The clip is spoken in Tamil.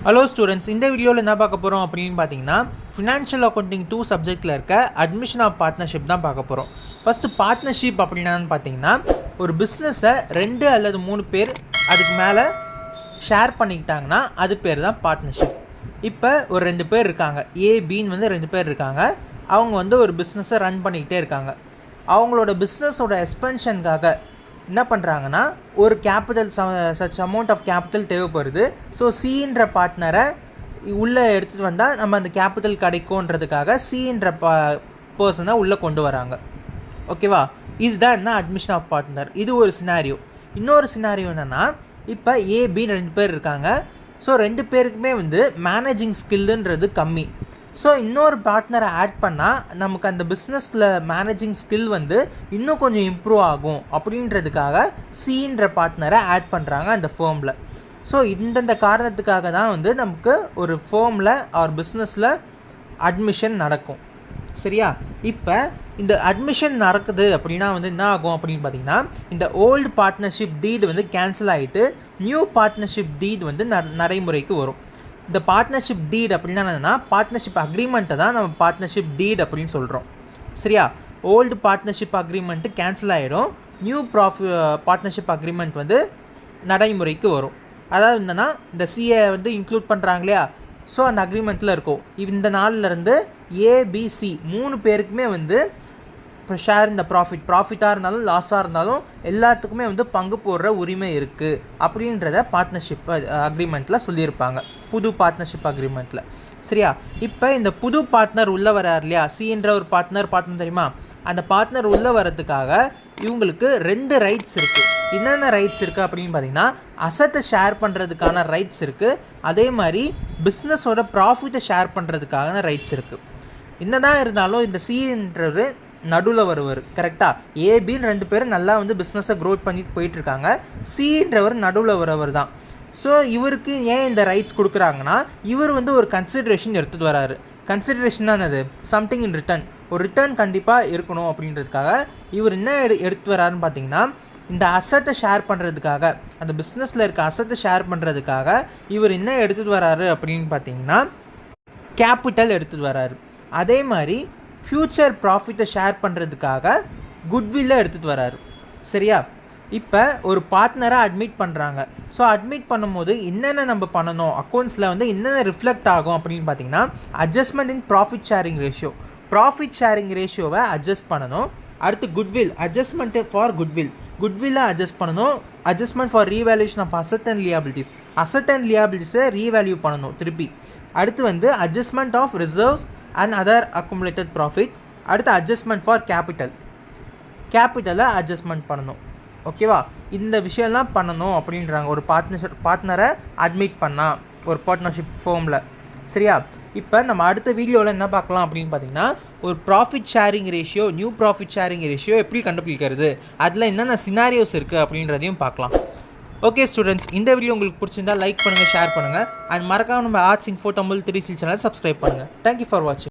ஹலோ ஸ்டூடெண்ட்ஸ், இந்த வீடியோவில் என்ன பார்க்க போகிறோம் அப்படின்னு பார்த்தீங்கன்னா ஃபினான்ஷியல் அக்கௌண்டிங் 2 சப்ஜெக்டில் இருக்க அட்மிஷன் ஆஃப் பார்ட்னர்ஷிப் தான் பார்க்க போகிறோம். ஃபஸ்ட்டு பார்ட்னர்ஷிப் அப்படின்னான்னு பார்த்தீங்கன்னா ஒரு பிஸ்னஸை 2 அல்லது 3 பேர் அதுக்கு மேலே ஷேர் பண்ணிக்கிட்டாங்கன்னா அது பேர் தான் பார்ட்னர்ஷிப். இப்போ ஒரு 2 பேர் இருக்காங்க, ஏபின்னு 2 பேர் இருக்காங்க. அவங்க ஒரு பிஸ்னஸை ரன் பண்ணிக்கிட்டே இருக்காங்க. அவங்களோட பிஸ்னஸோட எக்ஸ்பென்ஷனுக்காக என்ன பண்ணுறாங்கன்னா ஒரு capital such amount of capital தேவைப்படுது. ஸோ சின்ற பார்ட்னரை உள்ளே எடுத்துகிட்டு வந்தால் நம்ம அந்த கேபிட்டல் கிடைக்கும்ன்றதுக்காக சின்ற பர்சனை உள்ளே கொண்டு வராங்க. ஓகேவா? இதுதான் என்ன அட்மிஷன் ஆஃப் பார்ட்னர். இது ஒரு சினாரியோ. இன்னொரு சினாரியோ என்னென்னா, இப்போ ஏபின்னு 2 பேர் இருக்காங்க. ஸோ 2 பேருக்குமே மேனேஜிங் ஸ்கில்லுன்றது கம்மி. ஸோ இன்னொரு பார்ட்னரை ஆட் பண்ணால் நமக்கு அந்த பிஸ்னஸில் மேனேஜிங் ஸ்கில் இன்னும் கொஞ்சம் இம்ப்ரூவ் ஆகும் அப்படின்றதுக்காக சின்ற பார்ட்னரை ஆட் பண்ணுறாங்க அந்த ஃபேர்மில். ஸோ இந்தந்த காரணத்துக்காக தான் நமக்கு ஒரு ஃபேர்மில் ஆர் பிஸ்னஸில் அட்மிஷன் நடக்கும். சரியா? இப்போ இந்த அட்மிஷன் நடக்குது அப்படின்னா என்ன ஆகும் அப்படின்னு பார்த்தீங்கன்னா, இந்த ஓல்டு பார்ட்னர்ஷிப் டீடு கேன்சல் ஆகிட்டு நியூ பார்ட்னர்ஷிப் டீட் நடைமுறைக்கு வரும். இந்த பார்ட்னர்ஷிப் டீட் அப்படின்னா என்னென்னா, பார்ட்னர்ஷிப் அக்ரிமெண்ட்டை தான் நம்ம பார்ட்னர்ஷிப் டீட் அப்படின்னு சொல்கிறோம். சரியா? ஓல்டு பார்ட்னர்ஷிப் அக்ரிமெண்ட்டு கேன்சல் ஆகிடும், நியூ பார்ட்னர்ஷிப் அக்ரிமெண்ட் நடைமுறைக்கு வரும். அதாவது என்னென்னா, இந்த சிஏ இன்க்ளூட் பண்ணுறாங்க இல்லையா? ஸோ அந்த அக்ரிமெண்ட்டில் இருக்கும் இந்த நாள்லேருந்து ஏபிசி 3 பேருக்குமே இப்போ ஷேர் இந்த ப்ராஃபிட்டாக இருந்தாலும் லாஸாக இருந்தாலும் எல்லாத்துக்குமே பங்கு போடுற உரிமை இருக்குது அப்படின்றத பார்ட்னர்ஷிப் அக்ரிமெண்ட்டில் சொல்லியிருப்பாங்க, புது பார்ட்னர்ஷிப் அக்ரிமெண்ட்டில். சரியா? இப்போ இந்த புது பார்ட்னர் உள்ளே வரார் இல்லையா? சின்ற ஒரு பார்ட்னர் தெரியுமா? அந்த பார்ட்னர் உள்ளே வர்றதுக்காக இவங்களுக்கு 2 ரைட்ஸ் இருக்குது. என்னென்ன ரைட்ஸ் இருக்குது அப்படின்னு பார்த்தீங்கன்னா, அசட்டை ஷேர் பண்ணுறதுக்கான ரைட்ஸ் இருக்குது. அதே மாதிரி பிஸ்னஸோட ப்ராஃபிட்டை ஷேர் பண்ணுறதுக்கான ரைட்ஸ் இருக்குது. என்னதான் இருந்தாலும் இந்த சின்றவர் நடுவில் வருவார். கரெக்டாக? ஏபின்னு 2 பேரும் நல்லா பிஸ்னஸை க்ரோத் பண்ணிட்டு போயிட்டுருக்காங்க. சின்றவர் நடுவில் வரவர் தான். ஸோ இவருக்கு ஏன் இந்த ரைட்ஸ் கொடுக்குறாங்கன்னா, இவர் ஒரு கன்சிடரேஷன் எடுத்துகிட்டு வராரு. கன்சிடரேஷன் தான் அது சம்திங் இன் ரிட்டர்ன். ஒரு ரிட்டர்ன் கண்டிப்பாக இருக்கணும் அப்படின்றதுக்காக இவர் என்ன எடுத்து வராருன்னு பார்த்தீங்கன்னா, இந்த அசட்டை ஷேர் பண்ணுறதுக்காக, அந்த பிஸ்னஸில் இருக்க அசட்டை ஷேர் பண்ணுறதுக்காக இவர் என்ன எடுத்துகிட்டு வராரு அப்படின்னு பார்த்தீங்கன்னா, கேபிட்டல் எடுத்துகிட்டு வராரு. அதே மாதிரி ஃப்யூச்சர் ப்ராஃபிட்டை ஷேர் பண்ணுறதுக்காக குட்வில்லை எடுத்துகிட்டு வராரு. சரியா? இப்போ ஒரு பார்ட்னரை அட்மிட் பண்ணுறாங்க. ஸோ அட்மிட் பண்ணும்போது என்னென்ன நம்ம பண்ணணும், அக்கௌண்ட்ஸில் என்னென்ன ரிஃப்ளெக்ட் ஆகும் அப்படின்னு பார்த்தீங்கன்னா, adjustment in profit sharing ratio. Profit sharing ரேஷியோவை அட்ஜஸ்ட் பண்ணணும். அடுத்து குட்வில், அட்ஜஸ்ட்மெண்ட்டு ஃபார் குட்வில்லை அட்ஜஸ்ட் பண்ணணும். Adjustment for revaluation of asset and liabilities, asset and லியாபிலிட்டிஸை ரீவேல்யூ பண்ணணும் திருப்பி. அடுத்து adjustment of reserves and other accumulated profit. அடுத்து அட்ஜஸ்ட்மெண்ட் ஃபார் கேபிட்டலை அட்ஜஸ்ட்மெண்ட் பண்ணணும். ஓகேவா? இந்த விஷயம்லாம் பண்ணணும் அப்படின்றாங்க ஒரு பார்ட்னரை அட்மிட் பண்ணால் ஒரு பார்ட்னர்ஷிப் ஃபார்மில். சரியா? இப்போ நம்ம அடுத்த வீடியோவில் என்ன பார்க்கலாம் அப்படின்னு பார்த்தீங்கன்னா, ஒரு profit sharing ratio, new profit sharing ratio எப்படி கண்டுபிடிக்கிறது, அதில் என்னென்ன சினாரியோஸ் இருக்குது அப்படின்றதையும் பார்க்கலாம். ஓகே ஸ்டூடெண்ட்ஸ், இந்த வீடியோ உங்களுக்கு பிடிச்சிருந்தால் லைக் பண்ணுங்கள், ஷேர் பண்ணுங்கள். அண்ட் மறக்காம நம்ம arts info Tamil 3C channel subscribe பண்ணுங்கள். தேங்க்யூ ஃபார் வாட்சிங்.